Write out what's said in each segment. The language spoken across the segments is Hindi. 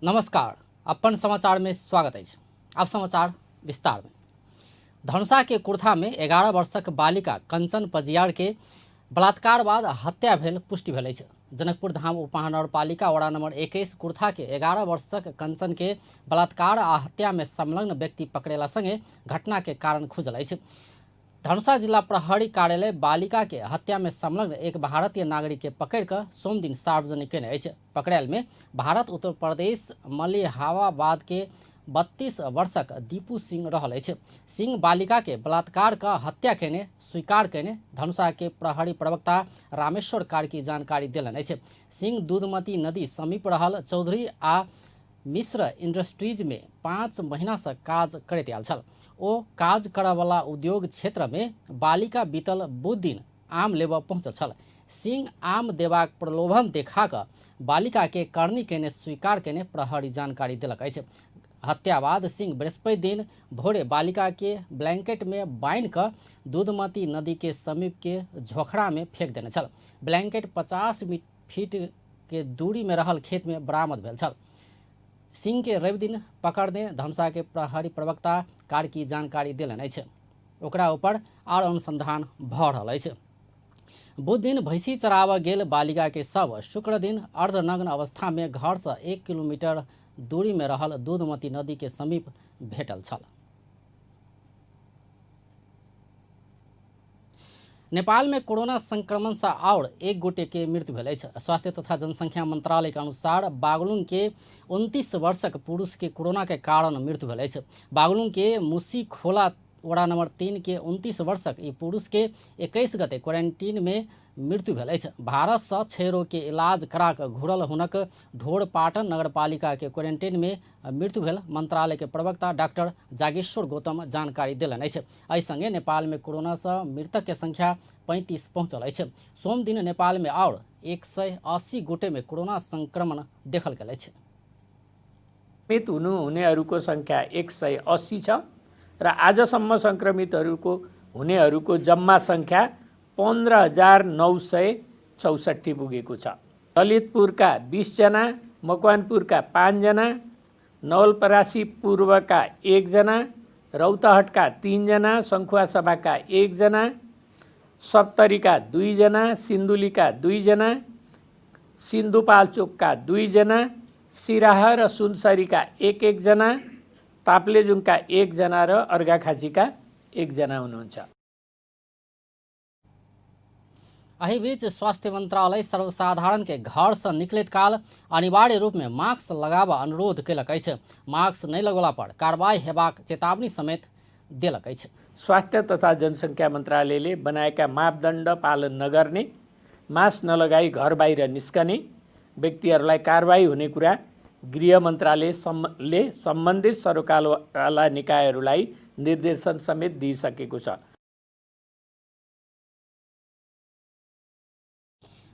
नमस्कार। अपन समाचार में स्वागत है। अब समाचार विस्तार में। धनुषा के कुर्था में 11 वर्षक बालिका कंचन पजियार के बलात्कार बाद हत्या भेल पुष्टि भेल अछि। जनकपुर धाम उपमहानगरपालिका वड़ा नंबर 21 कुर्था के 11 वर्षक कंचन के बलात्कार आ हत्या में संलग्न व्यक्ति पकड़ेला संगे घटना के कारण खुजल अछि। धनुषा जिला प्रहरी कार्यालय बालिका के हत्या में संलग्न एक भारतीय नागरिक के पकड़ कर सोम दिन सार्वजनिक केने अछि। पकड़ायल में भारत उत्तर प्रदेश मलिहाबाद के 32 वर्षक दीपू सिंह रहल अछि। सिंह बालिका के बलात्कार का हत्या केने स्वीकार केने धनुषा के प्रहरी प्रवक्ता रामेश्वर कार्की जानकारी देलन अछि। सिंह दूधमती नदी समीप रहल चौधरी आ मिश्र इंडस्ट्रीज में 5 महीना से काज करैत आयल छल। ओ काज करयवला उद्योग क्षेत्र में बालिका बीतल बुध दिन आम लेबऽ पहुँचल छल। सिंह आम देबाक प्रलोभन देखा कऽ बालिका के करनी केने स्वीकार केने प्रहरी जानकारी देलक अछि। हत्या बाद सिंह बृहस्पति दिन भोरे बालिका के ब्लैंकेट में बांधि कऽ दूधमती नदी के समीप के झोखड़ा में फेंक देने छल। ब्लैंकेट 50 फीट के दूरी में रहल खेत में बरामद भेल छल। सिंह के रवि दिन पकड़ने धनुषा के प्रहरी प्रवक्ता कार्की जानकारी देलन अछि। ओकरा ऊपर और अनुसंधान भऽ रहल अछि। बुध दिन भैंसी चराबऽ गेल बालिका के शव शुक्र दिन अर्धनग्न अवस्था में घर से 1 किलोमीटर दूरी में रहल दूधमती नदी के समीप भेटल छल। नेपाल में कोरोना संक्रमण से और एक गोटे के मृत्यु भेल अछि। स्वास्थ्य तथा जनसंख्या मंत्रालय के अनुसार बागलुंग के 29 वर्षक पुरुष के कोरोना के कारण मृत्यु भेल अछि। बागलुंग के मुसी खोला वड़ा नंबर 3 के 29 वर्षक ई पुरुष के 21 गते क्वारंटीन में मृत्यु भेल अछि। भारत से क्षयरोग के इलाज करा कऽ घुरल हुनक ढोरपाटन नगरपालिका के क्वारंटीन में मृत्यु भेल मंत्रालय के प्रवक्ता डॉक्टर जागेश्वर गौतम जानकारी देलन अछि। एहि संगे नेपाल में कोरोना से मृतक के संख्या 35 पहुंचल अछि। सोम दिन नेपाल में और 180 गोटे में कोरोना संक्रमण देखल गेल अछि। संक्रमित हुनेहरूको संख्या 180 छ र आजसम्म संक्रमितहरूको हुनेहरूको जम्मा संख्या 15,964 पुगेको छ। ललितपुरका 20 जना, मकवानपुरका 5 जना, नवलपरासी पूर्वका 1 जना, रौतहटका 3 जना, सङ्खुवासभाका 1 जना, सप्तरीका 2 जना, सिन्धुलीका 2 जना, सिन्धुपाल्चोकका 2 जना, सिराहा र सुनसरीका 1 जना, ताप्लेजुङका 1 जना र अर्घाखाँचीका 1 जना हुनुहुन्छ। एहि बीच स्वास्थ्य मंत्रालय सर्वसाधारण के घर से निकलैत काल अनिवार्य रूप में मास्क लगाबऽ अनुरोध कयलक अछि। मास्क नहीं लगौला पर कार्रवाई हेबाक चेतावनी समेत देलक अछि। स्वास्थ्य तथा जनसंख्या मन्त्रालयले बनाएका मापदण्ड पालन नगर्ने, मास्क नलगाई घर बाहिर निस्कने व्यक्तिहरूलाई कारबाही हुने कुरा गृह मन्त्रालयले सम्बन्धित सरकारवाला निकायहरूलाई निर्देशन समेत दिइसकेको छ।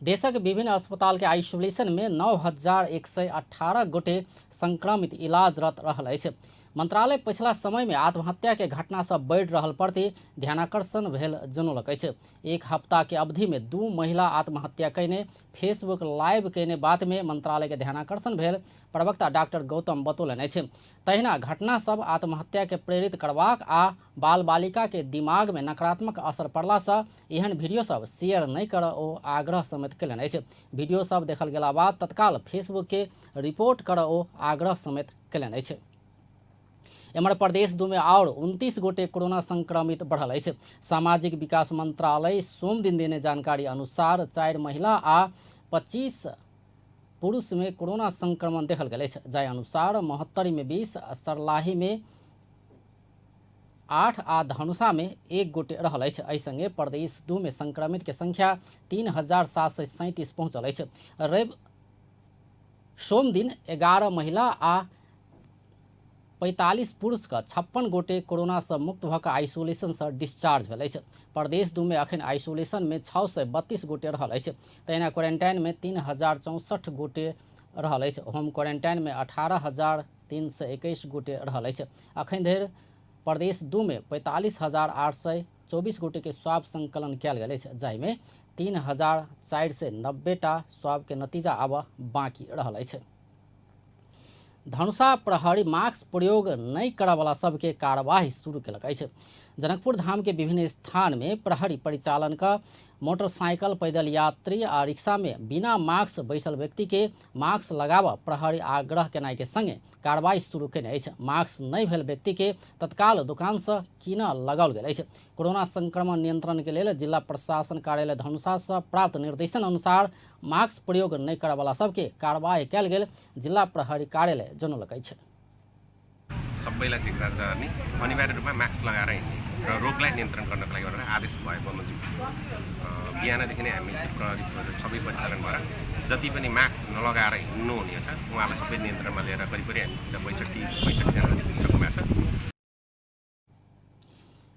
देशक विभिन्न अस्पताल के आइसोलेशन में 9,118 गोटे संक्रमित इलाजरत रहल अछि। मंत्रालय पिछला समय में आत्महत्या के घटना से बढ़ि रहल प्रति ध्यानाकर्षण भेल जनौलक अछि। एक हफ्ता के अवधि में 2 महिला आत्महत्या कयने फेसबुक लाइव कयने बात में मंत्रालय के ध्यानाकर्षण भेल प्रवक्ता डॉक्टर गौतम बतौलन अछि। तहिना घटना सब आत्महत्या के प्रेरित करबाक आ बाल बालिका के दिमाग में नकारात्मक असर पड़ला से एहन वीडियो सब शेयर नहीं कर ओ आग्रह समेत कयलन अछि। वीडियो सब देखल गेला बाद तत्काल फेसबुक के रिपोर्ट कर ओ आग्रह समेत कयलन अछि। एम्हर प्रदेश 2 में और 29 गोटे कोरोना संक्रमित बढ़ल अछि। सामाजिक विकास मंत्रालय सोम दिन देने जानकारी अनुसार 4 महिला आ 25 पुरुष में कोरोना संक्रमण देखल गेल अछि। जाहि अनुसार महोत्तरी में 20, सरलाही में 8 आ धनुषा में 1 गोटे रहल अछि। एहि संगे प्रदेश 2 में संक्रमित के संख्या 3,737 पहुंचल अछि। सोम दिन 11 महिला आ 45 पुरुष का 56 गोटे कोरोना से मुक्त भऽ आइसोलेशन से डिस्चार्ज भेल अछि। प्रदेश 2 में अखन आइसोलेशन में 632 गोटे रहल अछि। तहिना क्वारंटाइन में 3,064 गोटे रहल अछि। होम क्वारंटाइन में 18,321 गोटे रहल अछि। अखन धरि प्रदेश 2 में 45,824 गोटे के स्वाब संकलन कयल गेल अछि, जाहिमे 3,490 टा स्वाब के नतीजा आबऽ बाकी रहल अछि। धनुषा प्रहरी मास्क प्रयोग नहीं करयवला सबके कार्यवाही शुरू केलक अछि। जनकपुर धाम के विभिन्न स्थान में प्रहरी परिचालन का मोटरसाइकिल, पैदल यात्री आ रिक्शा में बिना मास्क बैसल व्यक्ति के मास्क लगाब प्रहरी आग्रह केनाइ के संगे कार्रवाई शुरू केने अछि। मास्क नहीं भेल व्यक्ति के तत्काल दुकान से कीन लगाओल गेल अछि। कोरोना संक्रमण नियंत्रण के लेल जिला प्रशासन कार्यालय धनुषा से प्राप्त निर्देशन अनुसार मास्क प्रयोग नहीं करयवला सबके कार्रवाई कयल गेल जिला प्रहरी कार्यालय जनौलक अछि। सबैलाई चेकजाँच गर्ने, अनिवार्य रूपमा मास्क लगाएर हिँड्ने र रोगलाई नियन्त्रण गर्नको लागि भनेर आदेश भएको बमोजिम बिहानदेखि नै हामी चाहिँ प्रहरी सबै परिचालन भएर जति पनि मास्क नलगाएर हिँड्नु हुने छ उहाँलाई सबै नियन्त्रणमा लिएर करिब हामी 65 जना पुगिसक्नु भएको छ।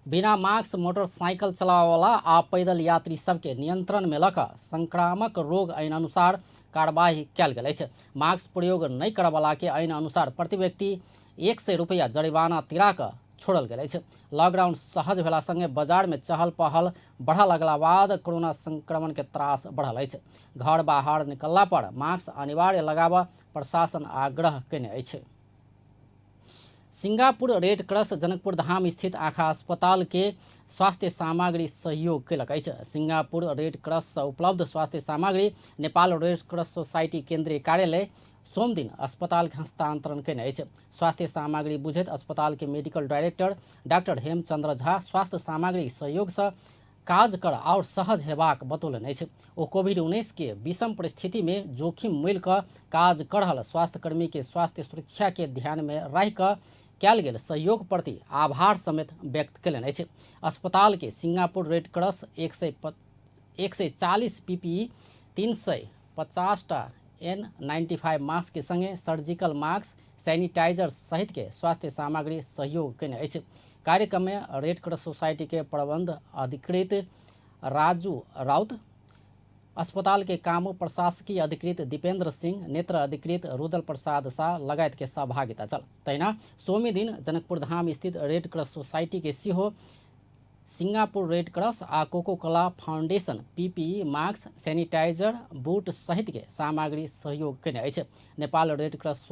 बिना मास्क मोटरसाइकिल चलावला आ पैदल यात्री सबके नियंत्रण में लक संक्रामक रोग ऐन अनुसार कार्यवाही कयल गेल अछि। मास्क प्रयोग नहीं करयवला के ऐन अनुसार प्रति व्यक्ति 100 रुपैया जरिवाना तिरा कऽ छोड़ल गेल अछि। लॉकडाउन सहज भेला संगे बाजार में चहल पहल बढ़ा लगला बाद कोरोना संक्रमण के त्रास बढ़ल अछि। घर बाहर निकलला पर मास्क अनिवार्य लगाब प्रशासन आग्रह केने अछि। Singapore red cross Janakpur Dham स्थित आँखा अस्पताल के स्वास्थ्य सामग्री सहयोग केलक अछि। सिंगापुर रेड क्रॉस से उपलब्ध स्वास्थ्य सामग्री नेपाल रेड क्रॉस सोसाइटी केंद्रीय कार्यालय सोम दिन अस्पताल के हस्तांतरण केने अछि। स्वास्थ्य सामग्री बुझैत अस्पताल के medical director doctor Hemchandra Jha स्वास्थ्य सामग्री सहयोग से काज कर और सहज हेबाक बतौलन अछि। ओ कोविड-19 के विषम परिस्थिति में जोखिम मूल कऽ काज कर रहल स्वास्थ्यकर्मी के स्वास्थ्य सुरक्षा के ध्यान में रहि कऽ कयल गेल सहयोग प्रति आभार समेत व्यक्त कयलनि अछि। अस्पताल के सिंगापुर रेड क्रॉस 140 PPE 350 टा N95 मास्क के संगे सर्जिकल मास्क, सैनिटाइजर सहित के स्वास्थ्य सामग्री सहयोग केने अछि। कार्यक्रम में रेड क्रॉस सोसाइटी के प्रबंध अधिकृत राजू राउत, अस्पताल के कामो प्रशासकीय अधिकृत दीपेंद्र सिंह, नेत्र अधिकृत रुदल प्रसाद शाह लगायत के सहभागिता छल। तहिना सोमी दिन जनकपुर धाम स्थित रेड क्रॉस सोसाइटी के सीहो सिंगापुर रेड क्रॉस आ Coca Cola foundation PPE mask, sanitiser, boot सहित के सामग्री सहयोग केने अछि। Nepal red cross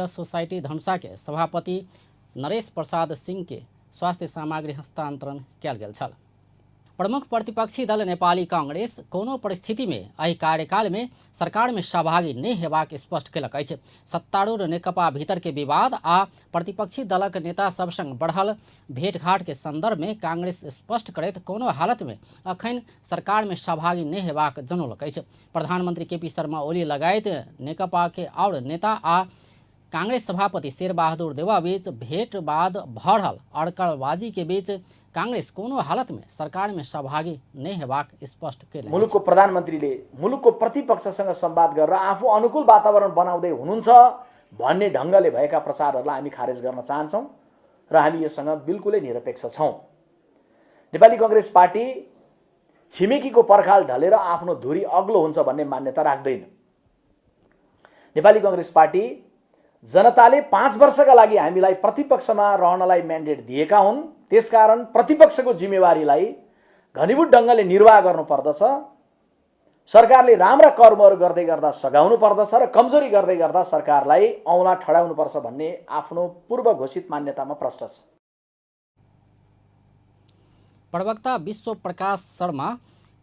society Dhanusha के सभापति नरेश प्रसाद सिंह के स्वास्थ्य सामग्री हस्तांतरण कयल गेल छल। प्रमुख प्रतिपक्षी दल नेपाली कांग्रेस कोनो परिस्थिति में एहि कार्यकाल में सरकार में सहभागी नहीं हेबाक स्पष्ट केलक अछि। सत्तारूढ़ नेकपा भीतर के विवाद आ प्रतिपक्षी दलक नेता सब संग बढ़ल भेंटघाट के संदर्भ में कांग्रेस स्पष्ट करैत कोनो हालत में अखन सरकार में सहभागी नहीं हेबाक जनौलक अछि। प्रधानमंत्री KP शर्मा ओली लगायत नेकपा के और नेता आ कांग्रेस सभापति शेर बहादुर देवा बीच भेंट बाद भऽ रहल अड़कलबाजी के बीच कांग्रेस कोनो हालत में सरकार में सहभागी नहीं हेबाक स्पष्ट केले। मुलुकको प्रधानमन्त्रीले मुलुकको प्रतिपक्षसँग संवाद गरेर आफू अनुकूल वातावरण बनाउँदै हुनुहुन्छ भन्ने ढङ्गले भएका प्रचारहरूलाई हामी खारेज गर्न चाहन्छौँ र हामी यससँग बिल्कुलै निरपेक्ष छौँ। नेपाली कांग्रेस पार्टी छिमेकीको पर्खाल ढलेर आफ्नो धुरी अग्लो हुन्छ भन्ने मान्यता राख्दैन। नेपाली कांग्रेस पार्टी जनताले 5 वर्षका लागि हामीलाई प्रतिपक्षमा रहनलाई म्यान्डेट दिएका हुन्। त्यसकारण प्रतिपक्षको जिम्मेवारीलाई घनीभूत ढङ्गले निर्वाह गर्नुपर्दछ। सरकारले राम्रा कर्महरू गर्दै गर्दा सघाउनु पर्दछ र कमजोरी गर्दै गर्दा सरकारलाई औँला ठडाउनुपर्छ भन्ने आफ्नो पूर्व घोषित मान्यतामा प्रष्ट छ। प्रवक्ता विश्व प्रकाश शर्मा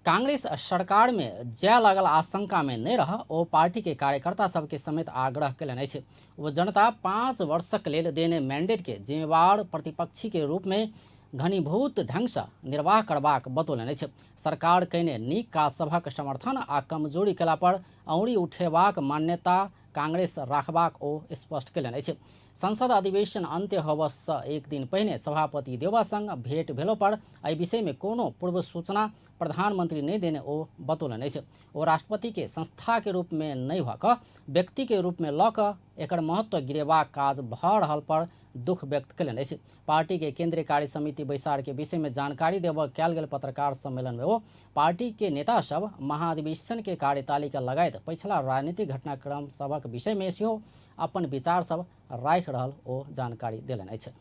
कांग्रेस सरकार में जय लागल आशंका में नहीं रह ओ पार्टी के कार्यकर्ता सबके समेत आग्रह कयलनि अछि। वो जनता 5 वर्षक लेल देने मैंडेट के जिम्मेवार प्रतिपक्षी के रूप में घनीभूत ढंग से निर्वाह करबाक बतौलनि अछि। सरकार कयने नीक काज सभक समर्थन आ कमजोरी केला पर औंरी उठेबाक मान्यता कांग्रेस राखबाक ओ स्पष्ट कयलनि अछि। संसद अधिवेशन अंत्य होबसँ एक दिन पहिने सभापति देवा संग भेंट भेलो पर एहि विषय में कोनो पूर्व सूचना प्रधानमंत्री नहीं देने ओ बतौलनि अछि। ओ राष्ट्रपति के संस्था के रूप में नहीं भऽ कऽ व्यक्ति के रूप में लऽ कऽ एकर महत्व गिरेबाक काज भऽ रहल पर दुख व्यक्त कयलनि अछि। पार्टी के केंद्रीय कार्य समिति बैसार के विषय में जानकारी देबऽ कयल गेल पत्रकार सम्मेलन में ओ पार्टी के नेता सब महाधिवेशन के कार्यतालिका लगायत पिछला राजनीतिक घटनाक्रम सबक विषय में सेहो अपन विचार सब राखि रहल ओ जानकारी देलनि अछि।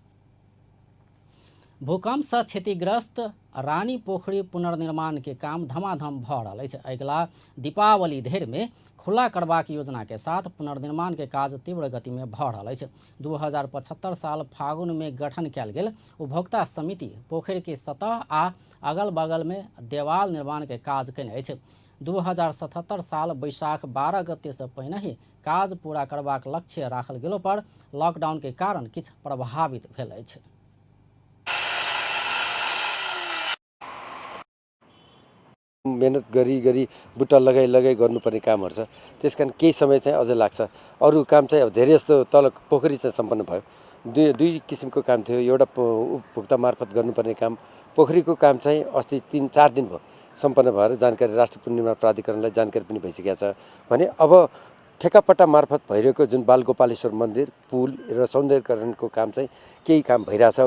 भूकंप से क्षतिग्रस्त रानी पोखरी पुनर्निर्माण के काम धमाधम भऽ रहल अछि। अगिला दीपावली धरि में खुला करबाक योजना के साथ पुनर्निर्माण के काज तीव्र गति में भऽ रहल अछि। 2075 साल फागुन में गठन कयल गेल उपभोक्ता समिति पोखरि के सतह आ अगल बगल में देवाल निर्माण के काज कयने अछि। 2077 साल बैसाख 12 गते से पहिने ही काज पूरा करबाक लक्ष्य राखल गेलो पर लॉकडाउन के कारण किछु प्रभावित भेल अछि। मेहनत गरी बुट्टा लगाई गर्नुपर्ने कामहरू छ। त्यसकारण केही समय चाहिँ अझ लाग्छ। अरू काम चाहिँ अब धेरै जस्तो तल पोखरी चाहिँ सम्पन्न भयो। दुई किसिमको काम थियो। एउटा उपभोक्ता मार्फत गर्नुपर्ने काम, पोखरीको काम चाहिँ अस्ति 3-4 दिन भयो सम्पन्न भएर जानकारी राष्ट्रिय पुनर्निर्माण प्राधिकरणलाई जानकारी पनि भइसकेको छ भने अब ठेक्कापट्टा मार्फत भइरहेको जुन बालगोपालेश्वर मन्दिर, पुल र सौन्दर्यकरणको काम चाहिँ केही काम भइरहेछ।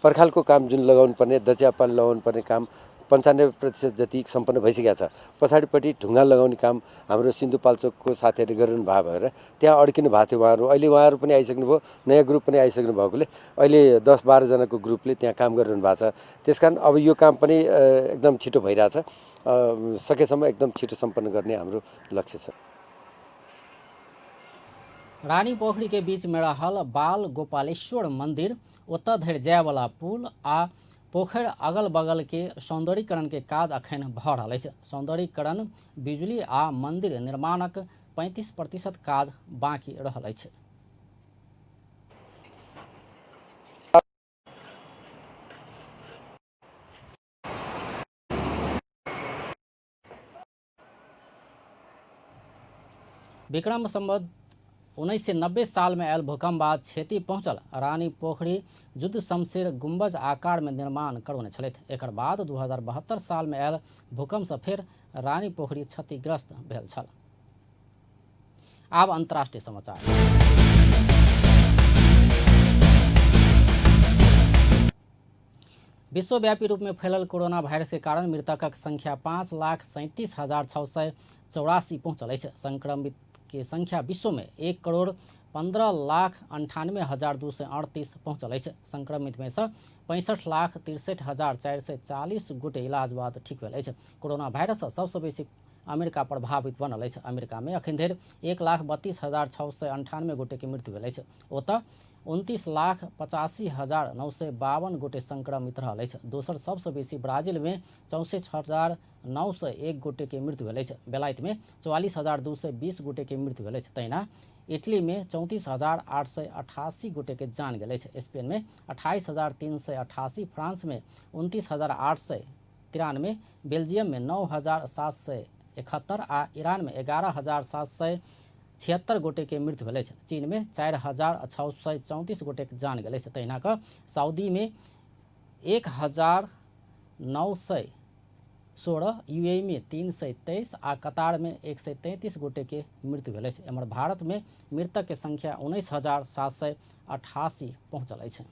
पर्खालको काम जुन लगाउनु पर्ने, दचियापाल लगाउनु पर्ने काम 95% जति सम्पन्न भइसकेको छ। पछाडिपट्टि ढुङ्गा लगाउने काम हाम्रो सिन्धुपाल्चोकको साथीहरूले गरिरहनु भएको भएर त्यहाँ अड्किनु भएको थियो उहाँहरू। अहिले उहाँहरू पनि आइसक्नुभयो, नयाँ ग्रुप पनि आइसक्नु भएकोले अहिले 10-12 जनाको ग्रुपले त्यहाँ काम गरिरहनु भएको छ। त्यसकारण अब यो काम पनि एकदम छिटो भइरहेछ। सकेसम्म एकदम छिटो सम्पन्न गर्ने हाम्रो लक्ष्य छ। रानी पोखरी के बीच में रहल बाल गोपालेश्वर मंदिर, ओतऽ धरि जायवला पुल आ पोखरि अगल बगल के सौंदर्यीकरण के काज अखन भऽ रहल अछि। सौंदर्यीकरण, बिजली आ मंदिर निर्माणक 35% काज बाकी रहल अछि। विक्रम संवत 1990 साल में आयल भूकंप बाद क्षति पहुंचल रानी पोखरी युद्ध शमशेर गुंबज आकार में निर्माण करौने छलथि। एकर बाद 2072 साल में आयल भूकंप से फिर रानी पोखरी क्षतिग्रस्त भेल छल। आब अंतर्राष्ट्रीय समाचार। विश्वव्यापी रूप में फैलल कोरोना वायरस के कारण मृतकक संख्या 5,37,684 पहुंचल अछि। संक्रमित के संख्या विश्व में 1,15,98,238 पहुंचल अछि। संक्रमित में से 65,63,440 गोटे इलाज बाद ठीक भेल अछि। कोरोना वायरस सबसे बेसी अमेरिका प्रभावित बनल अछि। अमेरिका में अखन धरि 1,32,698 गोटे के मृत्यु भेल अछि। ओतऽ 29,85,952 गोटे संक्रमित रहल अछि। दोसर सबसे बेसी ब्राजील में 64,901 गोटे के मृत्यु भेल अछि। बेलायत में 44,220 गोटे के मृत्यु भेल अछि। तहिना इटली में 34,888 गोटे के जान गेल अछि। स्पेन में 28,388, फ्रांस में 29,893, बेल्जियम में 9,771 आ ईरान में 11,776 गोटे के मृत्यु भेल अछि। चीन में 4,634 गोटे के जान गेल अछि। तहिना कऽ सऊदी में 1,916, यूएई में 323 आ कतार में 133 गोटे के मृत्यु भेल अछि। एम्हर भारत में मृतक के संख्या 19,788 पहुँचल अछि।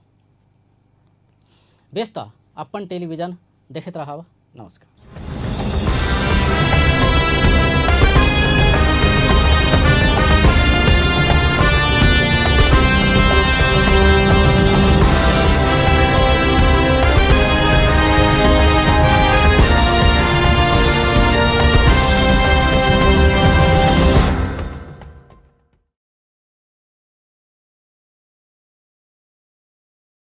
बेस तऽ अपन टेलीविजन देखैत रहब। नमस्कार।